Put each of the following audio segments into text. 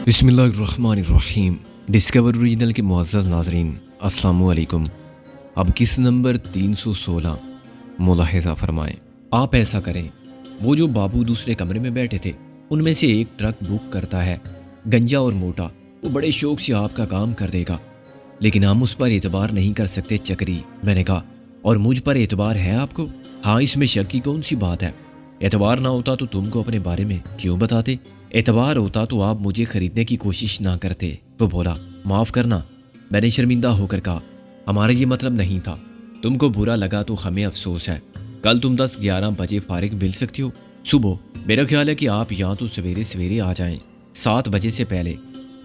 بسم اللہ الرحمن الرحیم۔ ڈسکور اوریجنل کے معزز ناظرین، السلام علیکم۔ اب کس نمبر 316 ملاحظہ فرمائیں۔ آپ ایسا کریں، وہ جو بابو دوسرے کمرے میں بیٹھے تھے ان میں سے ایک ٹرک بک کرتا ہے، گنجا اور موٹا، وہ بڑے شوق سے آپ کا کام کر دے گا، لیکن ہم اس پر اعتبار نہیں کر سکتے چکری۔ میں نے کہا، اور مجھ پر اعتبار ہے آپ کو؟ ہاں، اس میں شک کی کون سی بات ہے؟ اعتبار نہ ہوتا تو تم کو اپنے بارے میں کیوں بتاتے؟ اعتبار ہوتا تو آپ مجھے خریدنے کی کوشش نہ کرتے۔ وہ بولا، معاف کرنا، میں نے شرمندہ ہو کر کہا، ہمارا یہ مطلب نہیں تھا، تم کو برا لگا تو ہمیں افسوس ہے۔ کل تم 10-11 بجے فارغ مل سکتی ہو صبح؟ میرا خیال ہے کہ آپ یہاں تو سویرے سویرے آ جائیں، 7 بجے سے پہلے۔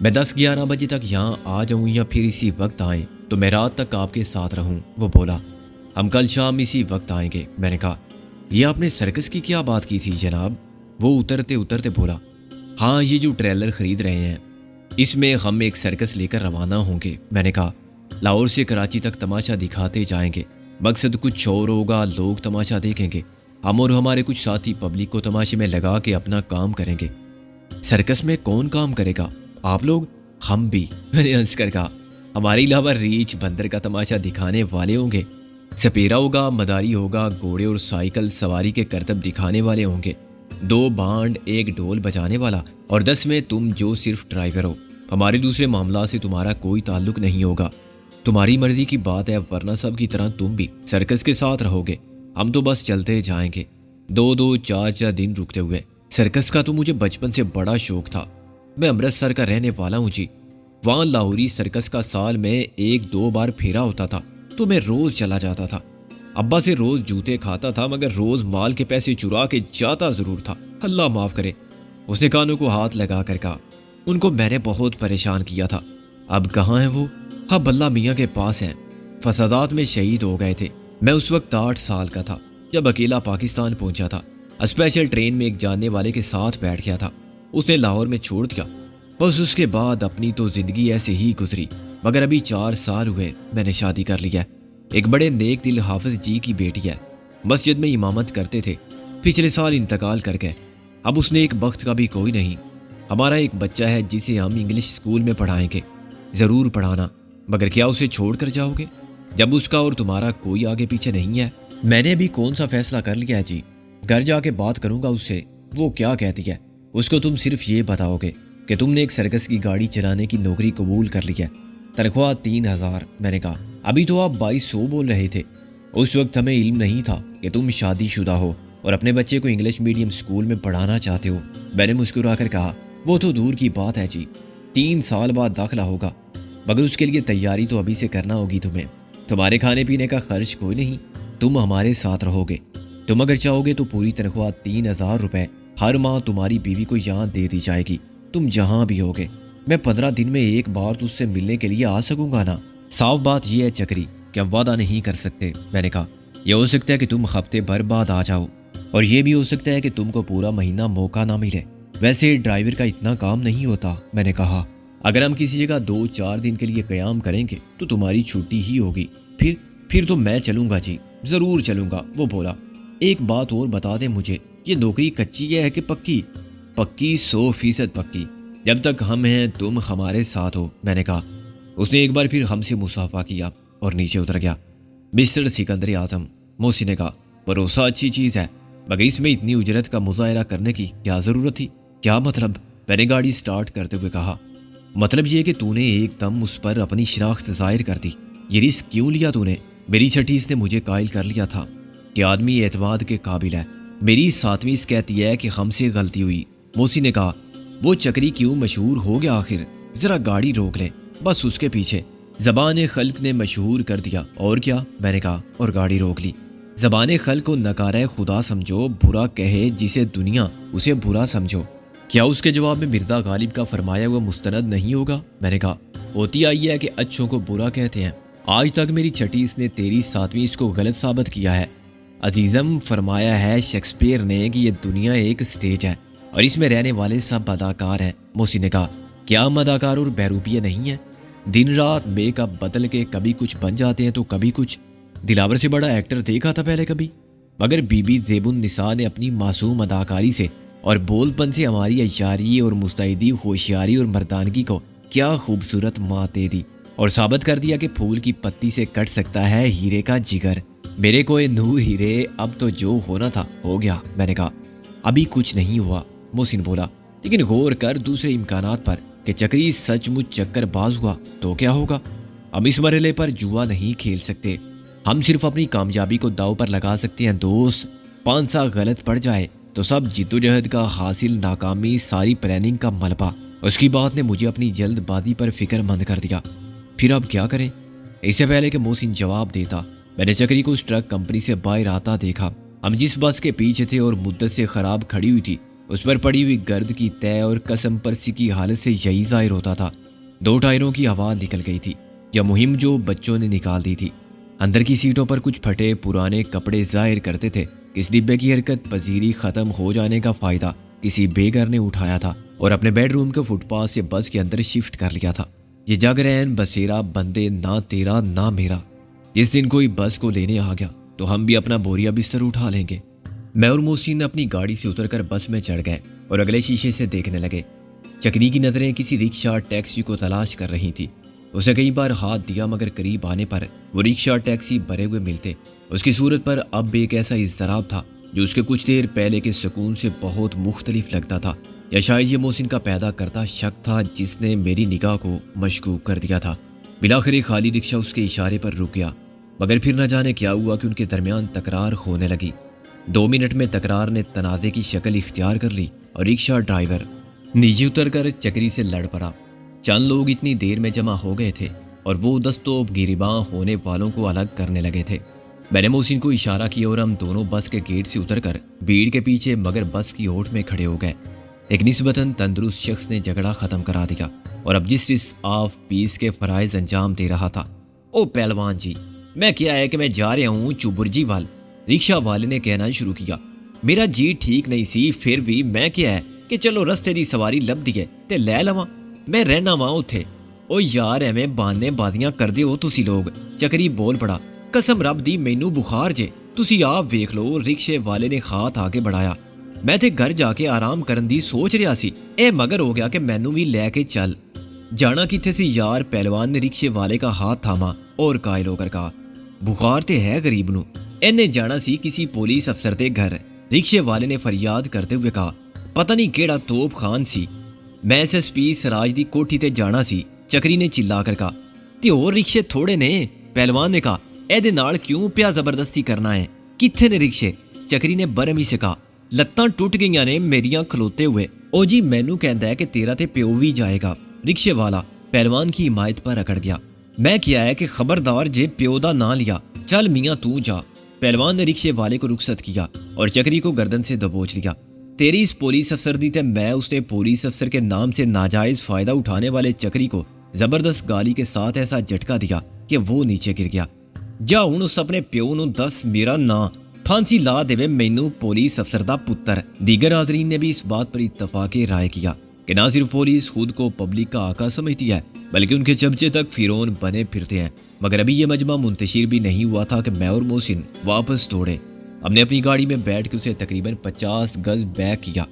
میں 10-11 بجے تک یہاں آ جاؤں یا پھر اسی وقت آئیں تو میں رات تک آپ کے ساتھ رہوں۔ وہ بولا، ہم کل شام اسی وقت آئیں گے۔ میں نے کہا، یہ آپ نے سرکس کی کیا بات کی تھی جناب؟ وہ اترتے اترتے بولا، ہاں، یہ جو ٹریلر خرید رہے ہیں اس میں ہم ایک سرکس لے کر روانہ ہوں گے۔ میں نے کہا، لاہور سے کراچی تک تماشا دکھاتے جائیں گے، مقصد کچھ اور ہوگا، لوگ تماشا دیکھیں گے، ہم اور ہمارے کچھ ساتھی پبلک کو تماشے میں لگا کے اپنا کام کریں گے۔ سرکس میں کون کام کرے گا؟ آپ لوگ؟ ہم بھی، میں نے ہنس کر کہا۔ ہمارے علاوہ ریچھ بندر کا تماشا دکھانے والے ہوں گے، سپیرا ہوگا، مداری ہوگا، گھوڑے اور سائیکل سواری کے کرتب دکھانے والے ہوں گے، 2 بانڈ، 1 ڈھول بجانے والا، اور 10 میں تم جو صرف ڈرائیور ہو۔ ہمارے دوسرے معاملات سے تمہارا کوئی تعلق نہیں ہوگا، تمہاری مرضی کی بات ہے، ورنہ سب کی طرح تم بھی سرکس کے ساتھ رہو گے، ہم تو بس چلتے جائیں گے، 2-2 4-4 دن رکتے ہوئے۔ سرکس کا تو مجھے بچپن سے بڑا شوق تھا، میں امرتسر کا رہنے والا ہوں جی، وہاں لاہوری سرکس کا سال میں 1-2 بار پھیرا ہوتا تھا تو میں روز چلا جاتا تھا، ابا سے روز جوتے کھاتا تھا مگر روز مال کے پیسے چرا کے جاتا ضرور تھا، اللہ معاف کرے۔ اس نے کانوں کو ہاتھ لگا کر کہا، ان کو میں نے بہت پریشان کیا تھا، اب کہاں ہیں وہ؟ اب اللہ میاں کے پاس ہیں، فسادات میں شہید ہو گئے تھے۔ میں اس وقت 8 سال کا تھا جب اکیلا پاکستان پہنچا تھا، اسپیشل ٹرین میں ایک جاننے والے کے ساتھ بیٹھ گیا تھا، اس نے لاہور میں چھوڑ دیا، بس اس کے بعد اپنی تو زندگی ایسے ہی گزری، مگر ابھی 4 سال ہوئے میں نے شادی کر لیا، ایک بڑے نیک دل حافظ جی کی بیٹی ہے، مسجد میں امامت کرتے تھے، پچھلے سال انتقال کر گئے، اب اس نے ایک بخت کا بھی کوئی نہیں۔ ہمارا ایک بچہ ہے جسے ہم انگلش اسکول میں پڑھائیں گے، ضرور پڑھانا، مگر کیا اسے چھوڑ کر جاؤ گے جب اس کا اور تمہارا کوئی آگے پیچھے نہیں ہے؟ میں نے بھی کون سا فیصلہ کر لیا ہے جی، گھر جا کے بات کروں گا اس سے، وہ کیا کہتی ہے، اس کو تم صرف یہ بتاؤ گے کہ تم نے ایک سرکس کی گاڑی چلانے کی نوکری قبول کر لی ہے، تنخواہ 3000۔ میں نے کہا، ابھی تو آپ 2200 بول رہے تھے، اس وقت ہمیں علم نہیں تھا کہ تم شادی شدہ ہو اور اپنے بچے کو انگلش میڈیم اسکول میں پڑھانا چاہتے ہو۔ میں نے مسکرا کر کہا، وہ تو دور کی بات ہے جی، 3 سال بعد داخلہ ہوگا، مگر اس کے لیے تیاری تو ابھی سے کرنا ہوگی تمہیں، تمہارے کھانے پینے کا خرچ کوئی نہیں، تم ہمارے ساتھ رہو گے، تم اگر چاہو گے تو پوری تنخواہ 3000 روپے ہر ماہ تمہاری بیوی کو یہاں دے دی جائے گی، تم جہاں بھی ہوگے، میں 15 دن میں ایک بار تو اس سے ملنے کے لیے آ سکوں گا نا؟ صاف بات یہ ہے چکری کہ ہم وعدہ نہیں کر سکتے۔ میں نے کہا، یہ ہو سکتا ہے کہ تم ہفتے بھر بعد آ جاؤ، اور یہ بھی ہو سکتا ہے کہ تم کو پورا مہینہ موقع نہ ملے، ویسے ڈرائیور کا اتنا کام نہیں ہوتا۔ میں نے کہا، اگر ہم کسی جگہ 2-4 دن کے لیے قیام کریں گے تو تمہاری چھٹی ہی ہوگی، پھر تو میں چلوں گا جی، ضرور چلوں گا۔ وہ بولا، ایک بات اور بتا دیں مجھے، یہ نوکری کچی ہے کہ پکی؟ پکی، 100% پکی، جب تک ہم ہیں تم ہمارے ساتھ ہو۔ میں نے کہا، اس نے ایک بار پھر ہم سے مصافحہ کیا اور نیچے اتر گیا۔ مسٹر سکندر اعظم، موسی نے کہا، بھروسہ اچھی چیز ہے، مگر اس میں اتنی اجرت کا مظاہرہ کرنے کی کیا ضرورت تھی؟ کیا مطلب؟ میں نے گاڑی سٹارٹ کرتے ہوئے کہا، مطلب یہ کہ تو نے ایک دم اس پر اپنی شناخت ظاہر کر دی، یہ رسک کیوں لیا تو نے؟ میری چھٹی اس نے مجھے قائل کر لیا تھا کہ آدمی اعتماد کے قابل ہے، میری 7ویں اس کہتی ہے کہ ہم سے غلطی ہوئی۔ موسی نے کہا، وہ چکری کیوں مشہور ہو گیا آخر؟ ذرا گاڑی روک لے، بس اس کے پیچھے، زبان خلق نے مشہور کر دیا، اور کیا؟ میں نے کہا، اور گاڑی روک لی۔ زبان خلق کو نکارہ خدا سمجھو، برا کہے جسے دنیا اسے برا سمجھو، کیا اس کے جواب میں مرزا غالب کا فرمایا ہوا مستند نہیں ہوگا؟ میں نے کہا، ہوتی آئی ہے کہ اچھوں کو برا کہتے ہیں، آج تک میری چھٹی اس نے تیری 7ویں اس کو غلط ثابت کیا ہے۔ عزیزم، فرمایا ہے شیکسپیئر نے کہ یہ دنیا ایک سٹیج ہے اور اس میں رہنے والے سب اداکار ہیں۔ موسی نے کہا، کیا ہم اداکار اور بہروپیے نہیں ہیں؟ دن رات میک اپ بدل کے کبھی کچھ بن جاتے ہیں تو کبھی کچھ۔ دلاور سے بڑا ایکٹر دیکھا تھا پہلے کبھی؟ مگر بی بی زیب النساء نے اپنی معصوم اداکاری سے اور بول پن سے ہماری اشاری اور مستعدی ہوشیاری اور مردانگی کو کیا خوبصورت مات دے دی اور ثابت کر دیا کہ پھول کی پتی سے کٹ سکتا ہے ہیرے کا جگر۔ میرے کوئے نور ہیرے، اب تو جو ہونا تھا ہو گیا۔ میں نے کہا ابھی کچھ نہیں ہوا، محسن بولا، لیکن غور کر دوسرے امکانات پر کہ چکری سچ مچ چکر باز ہوا تو کیا ہوگا؟ ہم اس مرحلے پر جوا نہیں کھیل سکتے، ہم صرف اپنی کامیابی کو داؤ پر لگا سکتے ہیں دوست۔ پانسا غلط پڑ جائے تو سب جدوجہد کا حاصل ناکامی، ساری پلاننگ کا ملبہ۔ اس کی بات نے مجھے اپنی جلد بازی پر فکر مند کر دیا۔ پھر اب کیا کریں؟ اس سے پہلے کہ محسن جواب دیتا، میں نے چکری کو اس ٹرک کمپنی سے باہر آتا دیکھا۔ ہم جس بس کے پیچھے تھے اور مدت سے خراب کھڑی ہوئی تھی، اس پر پڑی ہوئی گرد کی تہ اور قسم پرسی کی حالت سے یہی ظاہر ہوتا تھا۔ 2 ٹائروں کی ہوا نکل گئی تھی، یا مہم جو بچوں نے نکال دی تھی۔ اندر کی سیٹوں پر کچھ پھٹے پرانے کپڑے ظاہر کرتے تھے کہ اس ڈبے کی حرکت پذیری ختم ہو جانے کا فائدہ کسی بے گھر نے اٹھایا تھا اور اپنے بیڈ روم کے فٹ پاتھ سے بس کے اندر شفٹ کر لیا تھا۔ یہ جگ رہن بسیرا بندے نہ تیرا نہ میرا، جس دن کوئی بس کو لینے آ گیا تو ہم بھی اپنا بوریا بستر اٹھا لیں گے۔ میں اور محسن اپنی گاڑی سے اتر کر بس میں چڑھ گئے اور اگلے شیشے سے دیکھنے لگے۔ چکری کی نظریں کسی رکشا ٹیکسی کو تلاش کر رہی تھی۔ اسے کئی بار ہاتھ دیا مگر قریب آنے پر وہ رکشا ٹیکسی بھرے ہوئے ملتے۔ اس کی صورت پر اب ایک ایسا اضطراب تھا جو اس کے کچھ دیر پہلے کے سکون سے بہت مختلف لگتا تھا، یا شاید یہ محسن کا پیدا کرتا شک تھا جس نے میری نگاہ کو مشکوک کر دیا تھا۔ بلاخر ایک خالی رکشا اس کے اشارے پر رک گیا، مگر پھر نہ جانے کیا ہوا کہ ان کے درمیان تکرار ہونے لگی۔ 2 منٹ میں تکرار نے تنازع کی شکل اختیار کر لی اور رکشا ڈرائیور نیچے اتر کر چکری سے لڑ پڑا۔ چند لوگ اتنی دیر میں جمع ہو گئے تھے اور وہ دستوں گریباں ہونے والوں کو الگ کرنے لگے تھے۔ میں نے محسن کو اشارہ کیا اور ہم دونوں بس کے گیٹ سے اتر کر بھیڑ کے پیچھے مگر بس کی اوٹ میں کھڑے ہو گئے۔ ایک نسبتاً تندرست شخص نے جھگڑا ختم کرا دیا اور اب جس آف پیس کے فرائض انجام دے رہا تھا۔ او پہلوان جی، میں کیا ہے کہ میں جا رہا ہوں چوبرجی وال، رکشا والے نے کہنا شروع کیا۔ میرا جی ٹھیک نہیں سی، پھر بھی میں کیا ہے کہ چلو رستے دی سواری لب دیے تے لے لواں، میں رہنا وا اتھے۔ او یار ایویں بانے بازیاں کردے ہو تسی لوگ، چکری بول پڑا۔ قسم رب دی مینوں بخار جے، تسی آپ ویکھ لو۔ رکشے والے نے ہاتھ آگے بڑھایا۔ میں تے گھر جا کے آرام کرن دی سوچ رہا سی، اے مگر ہو گیا کہ مینوں بھی لے کے چل۔ جانا کتھے سی یار؟ پہلوان نے رکشے والے کا ہاتھ تھاما اور قائل ہو کر کہا، بخار تے ہے غریب نو، اینے جانا سی کسی پولیس افسر دے گھر۔ رکشے والے نے فریاد کرتے ہوئے کہا، پتہ نہیں کیڑا توپ خان سی، میں ایس ایس پی سراج دی کوٹھی تے جانا سی۔ چکری نے چلا کر کہا، تے اور رکشے تھوڑے نے؟ پہلوان نے کہا، اے دے نال کیوں پیا زبردستی کرنا ہے؟ کتھے نے رکشے؟ چکری نے برہمی سے کہا، لتاں ٹوٹ گئیاں نے میریاں کھلوتے ہوئے۔ او جی مینوں کہندا ہے کہ تیرا تے پیو بھی جائے گا۔ رکشے والا پہلوان کی حمایت پر اکڑ گیا۔ میں کیا ہے کہ خبردار جے پیو دا نام لیا، چل میاں تو جا۔ پہلوان نے رکشے والے کو رخصت کیا اور چکری کو گردن سے دبوچ لیا۔ تیری اس پولیس افسر دی تے میں اس نے پولیس افسر کے نام سے ناجائز فائدہ اٹھانے والے چکری کو زبردست گالی کے ساتھ ایسا جھٹکا دیا کہ وہ نیچے گر گیا۔ جا ہن اس اپنے پیو نو دس میرا نا پھانسی لا دے مینوں پولیس افسر دا پتر۔ دیگر حاضرین نے بھی اس بات پر اتفاق رائے کیا کہ نہ صرف پولیس خود کو پبلک کا آقا سمجھتی ہے بلکہ ان کے چمچے تک فرعون بنے پھرتے ہیں۔ مگر ابھی یہ مجمع منتشر بھی نہیں ہوا تھا کہ میں اور محسن واپس دوڑے۔ ہم نے اپنی گاڑی میں بیٹھ کے اسے تقریباً 50 گز بیک کیا۔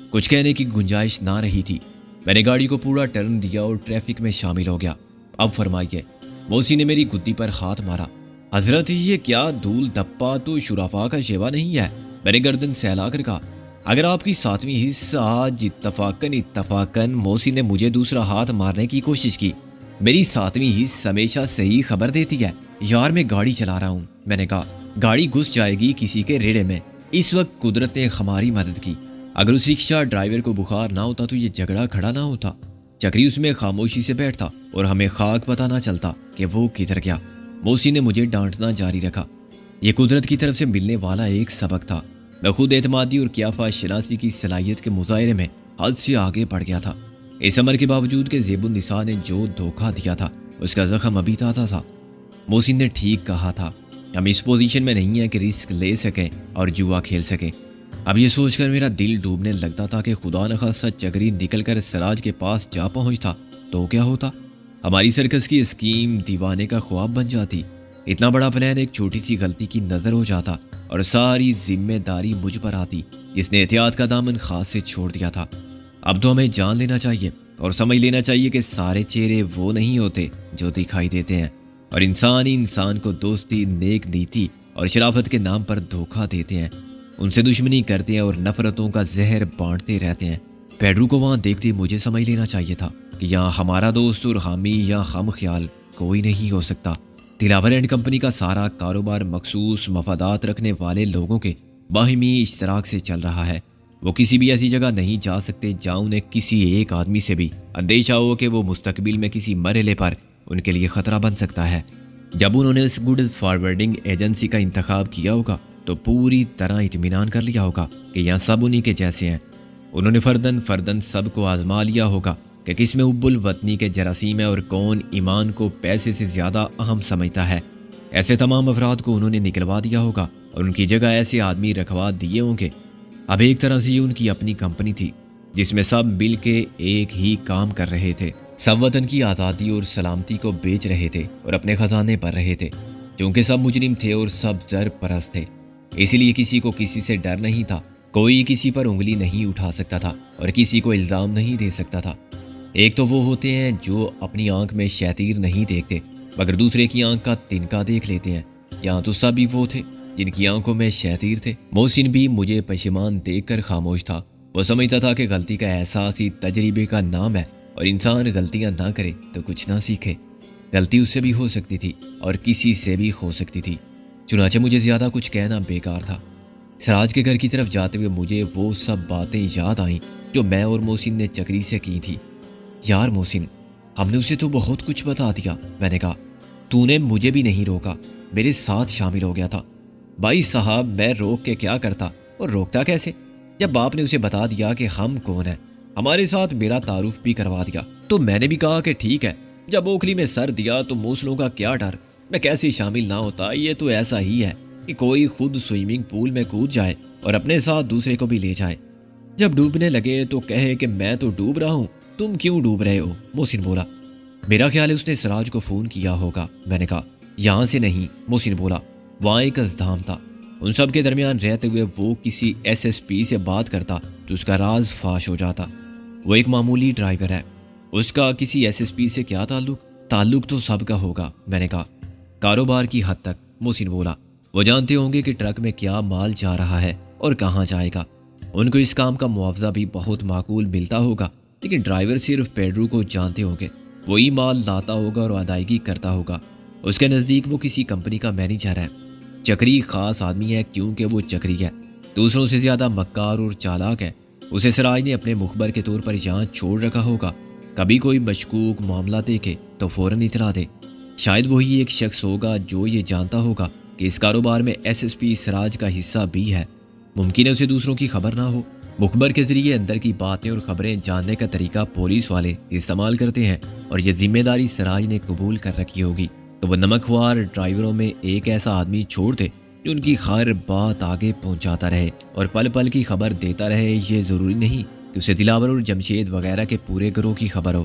کچھ کہنے کی گنجائش نہ رہی تھی۔ میں نے گاڑی کو پورا ٹرن دیا اور ٹریفک میں شامل ہو گیا۔ اب فرمائیے۔ محسن نے میری گدی پر ہاتھ مارا۔ حضرت یہ کیا دھول دھپا تو شرافا کا شیوا نہیں ہے؟ میں نے گردن سہلا کر کہا، اگر آپ کی 7ویں حصہ آج اتفاقاً محسن نے مجھے دوسرا ہاتھ مارنے کی کوشش کی۔ میری 7ویں حصہ ہمیشہ صحیح خبر دیتی ہے یار، میں گاڑی چلا رہا ہوں۔ میں نے کہا، گاڑی گھس جائے گی کسی کے ریڑے میں۔ اس وقت قدرت نے ہماری مدد کی۔ اگر اس رکشہ ڈرائیور کو بخار نہ ہوتا تو یہ جھگڑا کھڑا نہ ہوتا۔ چکری اس میں خاموشی سے بیٹھتا اور ہمیں خاک پتہ نہ چلتا کہ وہ کدھر گیا۔ محسن نے مجھے ڈانٹنا جاری رکھا۔ یہ قدرت کی طرف سے ملنے والا ایک سبق تھا۔ میں خود اعتمادی اور قیافہ شناسی کی صلاحیت کے مظاہرے میں حد سے آگے بڑھ گیا تھا۔ اس عمر کے باوجود کہ زیب النساء نے جو دھوکہ دیا تھا اس کا زخم ابھی تازہ تھا۔ محسن نے ٹھیک کہا تھا، ہم اس پوزیشن میں نہیں ہیں کہ رسک لے سکیں اور جوا کھیل سکیں۔ اب یہ سوچ کر میرا دل ڈوبنے لگتا تھا کہ خدا نخواستہ چکری نکل کر سراج کے پاس جا پہنچتا تو کیا ہوتا؟ ہماری سرکس کی اسکیم دیوانے کا خواب بن جاتی۔ اتنا بڑا پلان ایک چھوٹی سی غلطی کی نظر ہو جاتا اور ساری ذمہ داری مجھ پر آتی۔ جس نے احتیاط کا دامن خاص سے چھوڑ دیا تھا۔ اب تو ہمیں جان لینا چاہیے اور سمجھ لینا چاہیے کہ سارے چہرے وہ نہیں ہوتے جو دکھائی دیتے ہیں، اور انسان ہی انسان کو دوستی، نیک نیتی اور شرافت کے نام پر دھوکہ دیتے ہیں، ان سے دشمنی کرتے ہیں اور نفرتوں کا زہر بانٹتے رہتے ہیں۔ پیڈرو کو وہاں دیکھتے مجھے سمجھ لینا چاہیے تھا کہ یہاں ہمارا دوست اور حامی یا ہم خیال کوئی نہیں ہو سکتا۔ دلاور اینڈ کمپنی کا سارا کاروبار مخصوص مفادات رکھنے والے لوگوں کے باہمی اشتراک سے چل رہا ہے۔ وہ کسی بھی ایسی جگہ نہیں جا سکتے جہاں انہیں کسی ایک آدمی سے بھی اندیشہ ہو کہ وہ مستقبل میں کسی مرحلے پر ان کے لیے خطرہ بن سکتا ہے۔ جب انہوں نے اس گڈز فارورڈنگ ایجنسی کا انتخاب کیا ہوگا تو پوری طرح اطمینان کر لیا ہوگا کہ یہاں سب انہی کے جیسے ہیں۔ انہوں نے فردن سب کو آزما لیا ہوگا کہ کس میں حب الوطنی کے جراثیم ہے اور کون ایمان کو پیسے سے زیادہ اہم سمجھتا ہے۔ ایسے تمام افراد کو انہوں نے نکلوا دیا ہوگا اور ان کی جگہ ایسے آدمی رکھوا دیے ہوں گے۔ اب ایک طرح سے یہ ان کی اپنی کمپنی تھی جس میں سب مل کے ایک ہی کام کر رہے تھے، سب وطن کی آزادی اور سلامتی کو بیچ رہے تھے اور اپنے خزانے بھر رہے تھے۔ کیونکہ سب مجرم تھے اور سب زر پرست تھے، اسی لیے کسی کو کسی سے ڈر نہیں تھا، کوئی کسی پر انگلی نہیں اٹھا سکتا تھا اور کسی کو الزام نہیں دے سکتا تھا۔ ایک تو وہ ہوتے ہیں جو اپنی آنکھ میں شیطیر نہیں دیکھتے مگر دوسرے کی آنکھ کا تنکا دیکھ لیتے ہیں۔ یہاں تو سب ہی وہ تھے جن کی آنکھوں میں شیطیر تھے۔ محسن بھی مجھے پشیمان دیکھ کر خاموش تھا۔ وہ سمجھتا تھا کہ غلطی کا احساس ہی تجربے کا نام ہے اور انسان غلطیاں نہ کرے تو کچھ نہ سیکھے۔ غلطی اس سے بھی ہو سکتی تھی اور کسی سے بھی ہو سکتی تھی، چنانچہ مجھے زیادہ کچھ کہنا بیکار تھا۔ سراج کے گھر کی طرف جاتے ہوئے مجھے وہ سب باتیں یاد آئیں جو میں اور محسن نے چکری سے کی تھی۔ یار محسن، ہم نے اسے تو بہت کچھ بتا دیا، میں نے کہا۔ تو نے مجھے بھی نہیں روکا، میرے ساتھ شامل ہو گیا تھا۔ بھائی صاحب، میں روک کے کیا کرتا اور روکتا کیسے؟ جب آپ نے اسے بتا دیا کہ ہم کون ہیں، ہمارے ساتھ میرا تعارف بھی کروا دیا، تو میں نے بھی کہا کہ ٹھیک ہے۔ جب اوکھلی میں سر دیا تو موسلوں کا کیا ڈر، میں کیسے شامل نہ ہوتا؟ یہ تو ایسا ہی ہے کہ کوئی خود سوئمنگ پول میں کود جائے اور اپنے ساتھ دوسرے کو بھی لے جائے۔ جب ڈوبنے لگے تو کہے کہ میں تو ڈوب رہا ہوں، تم کیوں ڈوب رہے ہو؟ محسن بولا۔ میرا خیال ہے اس نے سراج کو فون کیا ہوگا، میں نے کہا۔ یہاں سے نہیں، محسن بولا، وہاں ایک ازدحام تھا۔ ان سب کے درمیان رہتے ہوئے وہ کسی SSP سے بات کرتا تو اس کا راز فاش ہو جاتا۔ وہ ایک معمولی ڈرائیور ہے، اس کا کسی SSP سے کیا تعلق تو سب کا ہوگا، میں نے کہا۔ کاروبار کی حد تک، محسن بولا۔ وہ جانتے ہوں گے کہ ٹرک میں کیا مال جا رہا ہے اور کہاں جائے گا۔ ان کو اس کام کا معاوضہ بھی بہت معقول ملتا ہوگا، لیکن ڈرائیور صرف پیڈرو کو جانتے ہوں گے، وہی مال لاتا ہوگا اور ادائیگی کرتا ہوگا۔ اس کے نزدیک وہ کسی کمپنی کا مینیجر ہے۔ چکری خاص آدمی ہے کیونکہ وہ چکری ہے، دوسروں سے زیادہ مکار اور چالاک ہے۔ اسے سراج نے اپنے مخبر کے طور پر یہاں چھوڑ رکھا ہوگا، کبھی کوئی مشکوک معاملہ دیکھے تو فوراً اطلاع دے۔ شاید وہی ایک شخص ہوگا جو یہ جانتا ہوگا کہ اس کاروبار میں SSP سراج کا حصہ بھی ہے۔ ممکن ہے اسے دوسروں کی خبر نہ ہو۔ مخبر کے ذریعے اندر کی باتیں اور خبریں جاننے کا طریقہ پولیس والے استعمال کرتے ہیں اور یہ ذمہ داری سراج نے قبول کر رکھی ہوگی، تو وہ نمکوار ڈرائیوروں میں ایک ایسا آدمی چھوڑ دے جو ان کی خیر بات آگے پہنچاتا رہے اور پل پل کی خبر دیتا رہے۔ یہ ضروری نہیں کہ اسے دلاور اور جمشید وغیرہ کے پورے گروہ کی خبر ہو۔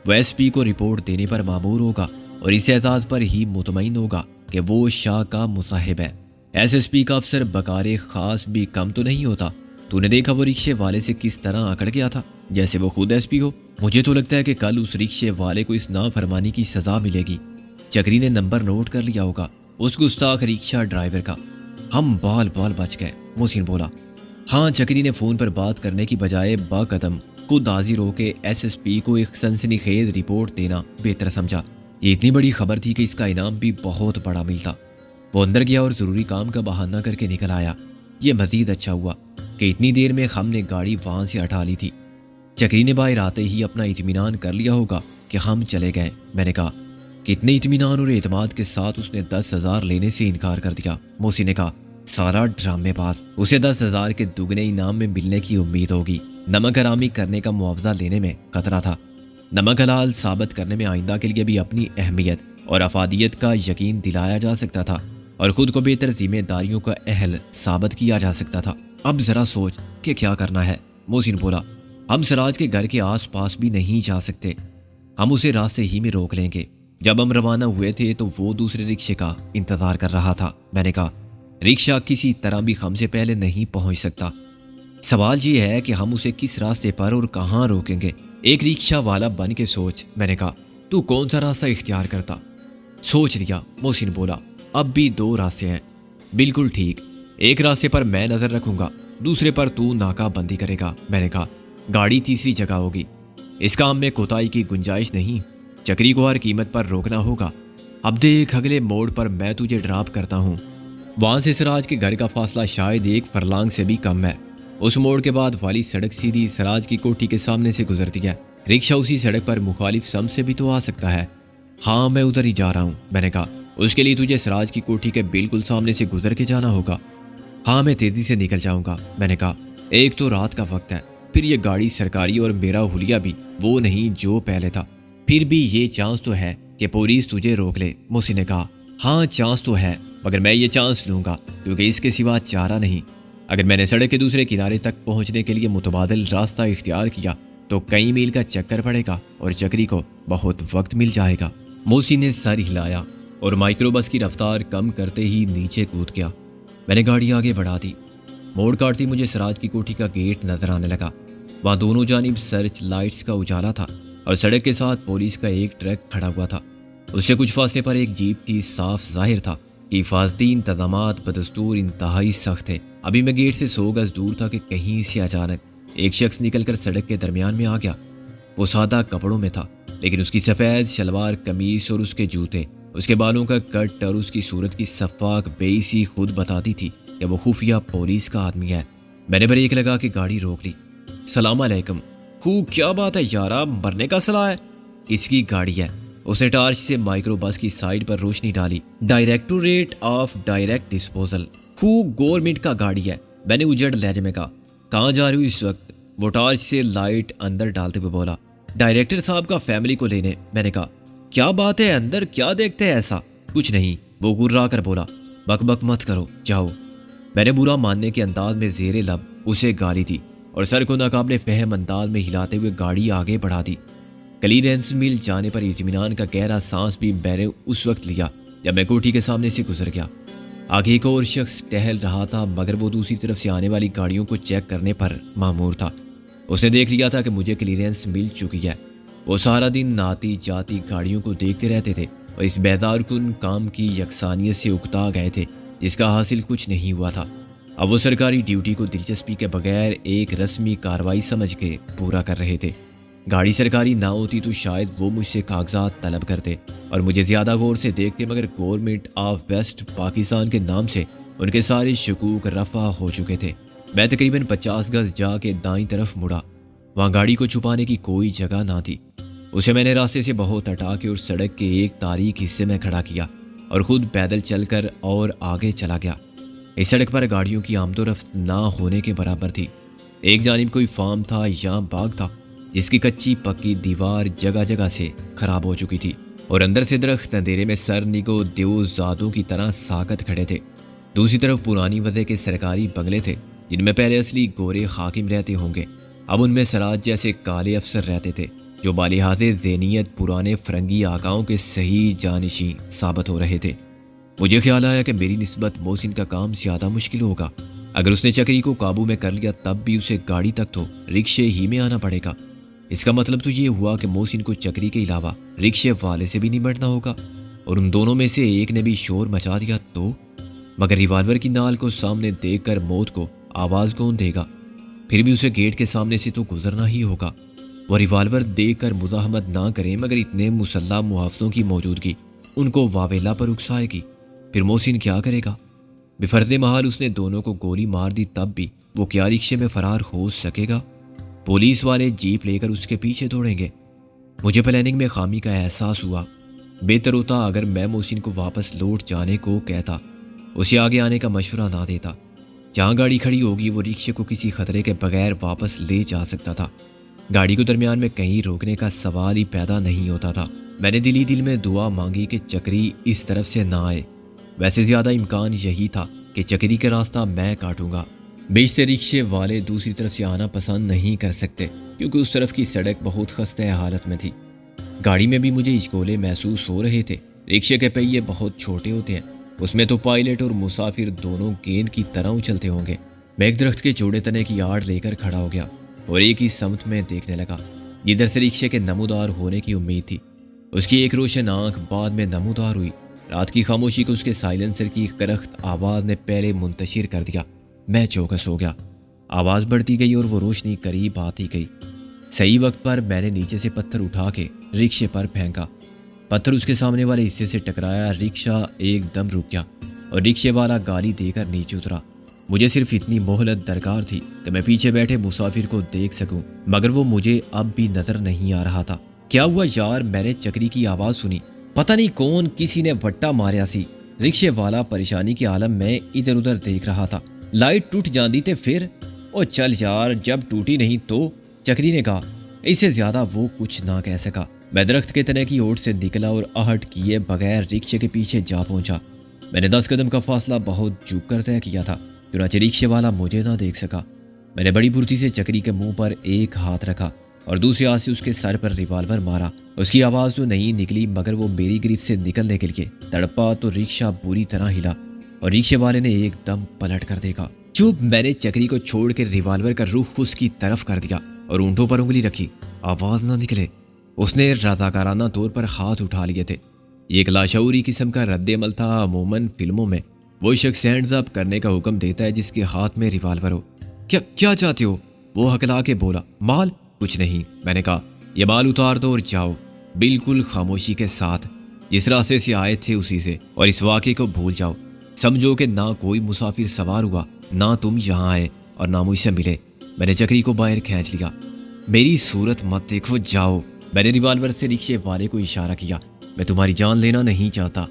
وہ SP کو رپورٹ دینے پر مامور ہوگا اور اس اعزاز پر ہی مطمئن ہوگا کہ وہ شاہ کا مصاحب ہے۔ SSP کا افسر بکار خاص بھی کم تو نہیں ہوتا۔ تو نے دیکھا وہ رکشے والے سے کس طرح اکڑ گیا تھا، جیسے وہ خود SP ہو۔ مجھے تو لگتا ہے کہ کل اس رکشے والے کو اس نافرمانی کی سزا ملے گی۔ چکری نے نمبر نوٹ کر لیا ہوگا اس گستاخ رکشہ ڈرائیور کا۔ ہم بال بچ گئے، محسن بولا۔ ہاں، چکری نے فون پر بات کرنے کی بجائے با قدم خود حاضر ہو کے SSP کو ایک سنسنی خیز رپورٹ دینا بہتر سمجھا۔ یہ اتنی بڑی خبر تھی کہ اس کا انعام بھی بہت بڑا ملتا۔ وہ اندر گیا اور ضروری کام کا بہانہ کر کے نکل آیا۔ یہ مزید اچھا ہوا کہ اتنی دیر میں ہم نے گاڑی وہاں سے ہٹا لی تھی۔ چکری نے باہر آتے ہی اپنا اطمینان کر لیا ہوگا کہ ہم چلے گئے، میں نے کہا۔ کتنے اطمینان اور اعتماد کے ساتھ اس نے 10,000 لینے سے انکار کر دیا، محسن نے کہا۔ سارا ڈرامے باز، اسے 10,000 کے دگنے انعام میں ملنے کی امید ہوگی۔ نمک حرامی کرنے کا معاوضہ لینے میں خطرہ تھا۔ نمک حلال ثابت کرنے میں آئندہ کے لیے بھی اپنی اہمیت اور افادیت کا یقین دلایا جا سکتا تھا اور خود کو بہتر ذمہ داریوں کا اہل ثابت کیا جا سکتا تھا۔ اب ذرا سوچ کہ کیا کرنا ہے، محسن بولا۔ ہم سراج کے گھر کے آس پاس بھی نہیں جا سکتے، ہم اسے راستے ہی میں روک لیں گے۔ جب ہم روانہ ہوئے تھے تو وہ دوسرے رکشے کا انتظار کر رہا تھا، میں نے کہا۔ رکشہ کسی طرح بھی ہم سے پہلے نہیں پہنچ سکتا۔ سوال یہ ہے کہ ہم اسے کس راستے پر اور کہاں روکیں گے؟ ایک رکشہ والا بن کے سوچ، میں نے کہا۔ تو کون سا راستہ اختیار کرتا؟ سوچ لیا، محسن بولا۔ اب بھی 2 راستے ہیں۔ بالکل ٹھیک، ایک راستے پر میں نظر رکھوں گا، دوسرے پر تو ناکہ بندی کرے گا، میں نے کہا۔ گاڑی تیسری جگہ ہوگی، اس کام میں کوتاہی کی گنجائش نہیں، چکری کو ہر قیمت پر روکنا ہوگا۔ اب دیکھ، اگلے موڑ پر میں تجھے ڈراپ کرتا ہوں۔ وہاں سے سراج کے گھر کا فاصلہ شاید 1 فرلانگ سے بھی کم ہے۔ اس موڑ کے بعد والی سڑک سیدھی سراج کی کوٹھی کے سامنے سے گزرتی ہے۔ رکشہ اسی سڑک پر مخالف سمت سے بھی تو آ سکتا ہے۔ ہاں، میں ادھر ہی جا رہا ہوں، میں نے کہا۔ اس کے لیے تجھے سراج کی کوٹھی کے بالکل سامنے سے گزر کے جانا ہوگا۔ ہاں، میں تیزی سے نکل جاؤں گا، میں نے کہا۔ ایک تو رات کا وقت ہے، پھر یہ گاڑی سرکاری اور میرا حلیہ بھی وہ نہیں جو پہلے تھا۔ پھر بھی یہ چانس تو ہے کہ پولیس تجھے روک لے، محسن نے کہا۔ ہاں، چانس تو ہے، مگر میں یہ چانس لوں گا کیونکہ اس کے سوا چارہ نہیں۔ اگر میں نے سڑک کے دوسرے کنارے تک پہنچنے کے لیے متبادل راستہ اختیار کیا تو کئی میل کا چکر پڑے گا اور چکری کو بہت وقت مل جائے گا۔ محسن نے سر ہلایا اور مائکرو بس کی رفتار کم کرتے ہی نیچے کود گیا۔ میں نے گاڑی آگے بڑھا دی۔ موڑ کاٹتی مجھے سراج کی کوٹھی کا گیٹ نظر آنے لگا۔ وہاں دونوں جانب سرچ لائٹس کا اجالا تھا اور سڑک کے ساتھ پولیس کا ایک ٹرک کھڑا ہوا تھا۔ اس سے کچھ فاصلے پر ایک جیپ تھی۔ صاف ظاہر تھا کہ حفاظتی انتظامات بدستور انتہائی سخت تھے۔ ابھی میں گیٹ سے 100 گز دور تھا کہ کہیں سے اچانک ایک شخص نکل کر سڑک کے درمیان میں آ گیا۔ وہ سادہ کپڑوں میں تھا، لیکن اس کی سفید شلوار قمیص اور اس کے جوتے، اس کے بالوں کا کٹ اور اس کی صورت کی شفاف بیسی خود بتاتی تھی کہ وہ خفیہ پولیس کا آدمی ہے۔ میں نے بریک لگا کے گاڑی روک لی۔ سلام علیکم۔ کیا بات ہے یارا، مرنے کا صلاح ہے؟ کس کی گاڑی ہے؟ اس نے ٹارچ سے مائکرو بس کی سائڈ پر روشنی ڈالی۔ Directorate of direct disposal. Government کا گاڑی ہے، میں نے اجڑ لہجے میں کہا۔ کہاں جا رہی ہوں اس وقت؟ وہ ٹارچ سے لائٹ اندر ڈالتے ہوئے بولا۔ ڈائریکٹر صاحب کا فیملی کو لینے، میں نے کہا۔ کیا بات ہے، اندر کیا دیکھتے ہیں ایسا؟ کچھ نہیں، وہ گررا کر بولا۔ بک بک مت کرو، جاؤ۔ میں نے برا ماننے کے انداز میں زیر لب اسے گالی دی اور سر کو ناقابل فہم انداز میں ہلاتے ہوئے گاڑی آگے بڑھا دی۔ کلیرنس مل جانے پر اطمینان کا گہرا سانس بھی میں نے اس وقت لیا جب میں کوٹھی کے سامنے سے گزر گیا۔ آگے ایک اور شخص ٹہل رہا تھا، مگر وہ دوسری طرف سے آنے والی گاڑیوں کو چیک کرنے پر مامور تھا۔ اس نے دیکھ لیا تھا کہ مجھے کلیرنس مل چکی ہے۔ وہ سارا دن آتی جاتی گاڑیوں کو دیکھتے رہتے تھے اور اس بیدار کن کام کی یکسانیت سے اکتا گئے تھے جس کا حاصل کچھ نہیں ہوا تھا۔ اب وہ سرکاری ڈیوٹی کو دلچسپی کے بغیر ایک رسمی کارروائی سمجھ کے پورا کر رہے تھے۔ گاڑی سرکاری نہ ہوتی تو شاید وہ مجھ سے کاغذات طلب کرتے اور مجھے زیادہ غور سے دیکھتے، مگر گورنمنٹ آف ویسٹ پاکستان کے نام سے ان کے سارے شکوک رفع ہو چکے تھے۔ میں تقریباً 50 گز جا کے دائیں طرف مڑا۔ وہاں گاڑی کو چھپانے کی کوئی جگہ نہ تھی۔ اسے میں نے راستے سے بہت ہٹا کے اور سڑک کے ایک تاریک حصے میں کھڑا کیا اور خود پیدل چل کر اور آگے چلا گیا۔ اس سڑک پر گاڑیوں کی آمد و رفت نہ ہونے کے برابر تھی۔ ایک جانب کوئی فارم تھا یا باغ تھا جس کی کچی پکی دیوار جگہ جگہ سے خراب ہو چکی تھی اور اندر سے درخت اندھیرے میں سر نگو دیو زادوں کی طرح ساکت کھڑے تھے۔ دوسری طرف پرانی وضع کے سرکاری بنگلے تھے جن میں پہلے اصلی گورے حاکم رہتے ہوں گے، اب ان میں سراج جیسے کالے افسر رہتے تھے جو بالحاظ ذہنیت پرانے فرنگی آقاؤں کے صحیح جانشین ثابت ہو رہے تھے۔ مجھے خیال آیا کہ میری نسبت محسن کا کام زیادہ مشکل ہوگا۔ اگر اس نے چکری کو قابو میں کر لیا تب بھی اسے گاڑی تک تو رکشے ہی میں آنا پڑے گا۔ اس کا مطلب تو یہ ہوا کہ محسن کو چکری کے علاوہ رکشے والے سے بھی نمٹنا ہوگا، اور ان دونوں میں سے ایک نے بھی شور مچا دیا تو؟ مگر ریوالور کی نال کو سامنے دیکھ کر موت کو آواز کون دے گا؟ پھر بھی اسے گیٹ کے سامنے سے تو گزرنا ہی ہوگا۔ وہ ریوالور دیکھ کر مزاحمت نہ کریں، مگر اتنے مسلح محافظوں کی موجودگی ان کو واویلا پر اکسائے گی۔ پھر محسن کیا کرے گا؟ بفرض محال اس نے دونوں کو گولی مار دی تب بھی وہ کیا رکشے میں فرار ہو سکے گا؟ پولیس والے جیپ لے کر اس کے پیچھے دوڑیں گے۔ مجھے پلاننگ میں خامی کا احساس ہوا۔ بہتر ہوتا اگر میں محسن کو واپس لوٹ جانے کو کہتا، اسے آگے آنے کا مشورہ نہ دیتا۔ جہاں گاڑی کھڑی ہوگی وہ رکشے کو کسی خطرے کے بغیر واپس لے جا سکتا تھا۔ گاڑی کو درمیان میں کہیں روکنے کا سوال ہی پیدا نہیں ہوتا تھا۔ میں نے دلی دل میں دعا مانگی کہ چکری اس طرف سے نہ آئے۔ ویسے زیادہ امکان یہی تھا کہ چکری کا راستہ میں کاٹوں گا۔ بیشتر رکشے والے دوسری طرف سے آنا پسند نہیں کر سکتے کیونکہ اس طرف کی سڑک بہت خستہ حالت میں تھی۔ گاڑی میں بھی مجھے ہچکولے محسوس ہو رہے تھے۔ رکشے کے پہیے بہت چھوٹے ہوتے ہیں، اس میں تو پائلٹ اور مسافر دونوں گیند کی طرح اچھلتے ہوں گے۔ میں ایک درخت کے چوڑے تنے کی آڑ لے کر کھڑا ہو گیا اور ایک ہی سمت میں دیکھنے لگا جدھر سے رکشے کے نمودار ہونے کی امید تھی۔ اس کی ایک روشن آنکھ بعد میں نمودار ہوئی۔ رات کی خاموشی کو اس کے سائلنسر کی کرخت آواز نے پہلے منتشر کر دیا۔ میں چوکس ہو گیا۔ آواز بڑھتی گئی اور وہ روشنی قریب آتی گئی۔ صحیح وقت پر میں نے نیچے سے پتھر اٹھا کے رکشے پر پھینکا۔ پتھر اس کے سامنے والے حصے سے ٹکرایا، رکشہ ایک دم رک گیا اور رکشے والا گالی دے کر نیچے اترا۔ مجھے صرف اتنی مہلت درکار تھی کہ میں پیچھے بیٹھے مسافر کو دیکھ سکوں، مگر وہ مجھے اب بھی نظر نہیں آ رہا تھا۔ کیا ہوا یار؟ میں نے چکری کی آواز سنی۔ پتہ نہیں کون کسی نے وٹا ماریا سی۔ رکشے والا پریشانی کے عالم میں ادھر ادھر دیکھ رہا تھا۔ لائٹ ٹوٹ جاندی تے پھر؟ او چل یار، جب ٹوٹی نہیں تو؟ چکری نے کہا۔ اس سے زیادہ وہ کچھ نہ کہہ سکا۔ میں درخت کے تنے کی اوٹ سے نکلا اور آہٹ کیے بغیر رکشے کے پیچھے جا پہنچا۔ میں نے 10 قدم کا فاصلہ بہت جھک کر طے کیا تھا، چنانچہ رکشے والا مجھے نہ دیکھ سکا۔ میں نے بڑی پھرتی سے چکری کے منہ پر ایک ہاتھ رکھا اور دوسرے ہاتھ سے اس کے سر پر ریوالور مارا۔ اس کی آواز تو نہیں نکلی، مگر وہ میری گرفت سے نکلنے کے لیے تڑپا تو رکشہ بری طرح ہلا اور رکشے والے نے ایک دم پلٹ کر دیکھا۔ چپ! میں نے چکری کو چھوڑ کے ریوالور کا رخ اس کی طرف کر دیا اور اونٹوں پر انگلی رکھی۔ آواز نہ نکلے۔ اس نے رضاکارانہ طور پر ہاتھ اٹھا لیے تھے۔ یہ ایک لاشعوری قسم کا رد عمل تھا۔ عموماً فلموں میں وہ شخص ہینڈز اپ کرنے کا حکم دیتا ہے جس کے ہاتھ میں ریوالور ہو۔ کیا چاہتے ہو؟ وہ ہکلا کے بولا۔ مال؟ کچھ نہیں، میں نے کہا۔ یہ مال اتار دو اور جاؤ، بالکل خاموشی کے ساتھ، جس راستے سے آئے تھے اسی سے، اور اس واقعے کو بھول جاؤ۔ سمجھو کہ نہ کوئی مسافر سوار ہوا، نہ تم یہاں آئے اور نہ مجھ سے ملے۔ میں نے چکری کو باہر کھینچ لیا۔ میری صورت مت دیکھو، جاؤ۔ میں نے ریوالور سے رکشے والے کو اشارہ کیا۔ میں تمہاری جان لینا نہیں چاہتا،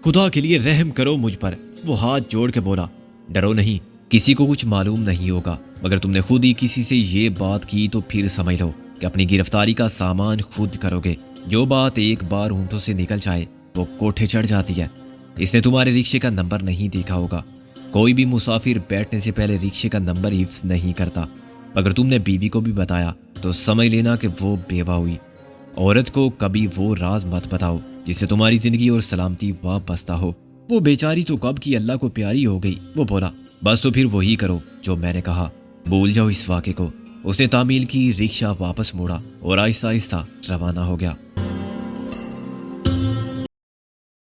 خدا کے لیے رحم کرو مجھ پر۔ وہ ہاتھ جوڑ کے بولا۔ ڈرو نہیں، کسی کو کچھ معلوم نہیں ہوگا، مگر تم نے خود ہی کسی سے یہ بات کی تو پھر سمجھ لو کہ اپنی گرفتاری کا سامان خود کرو گے۔ جو بات ایک بار ہونٹوں سے نکل جائے وہ کوٹھے چڑھ جاتی ہے۔ اس نے تمہارے رکشے کا نمبر نہیں دیکھا ہوگا۔ کوئی بھی مسافر بیٹھنے سے پہلے رکشے کا نمبر حفظ نہیں کرتا۔ اگر تم نے بیوی کو بھی بتایا تو سمجھ لینا کہ وہ بیوہ ہوئی۔ عورت کو کبھی وہ راز مت بتاؤ جس سے تمہاری زندگی اور سلامتی وابستہ ہو۔ وہ بیچاری تو کب کی اللہ کو پیاری ہو گئی۔ وہ بولا۔ بس تو پھر وہی کرو جو میں نے کہا، بھول جاؤ اس واقعے کو۔ اس نے تعمیل کی، رکشہ واپس موڑا اور آہستہ آہستہ روانہ ہو گیا۔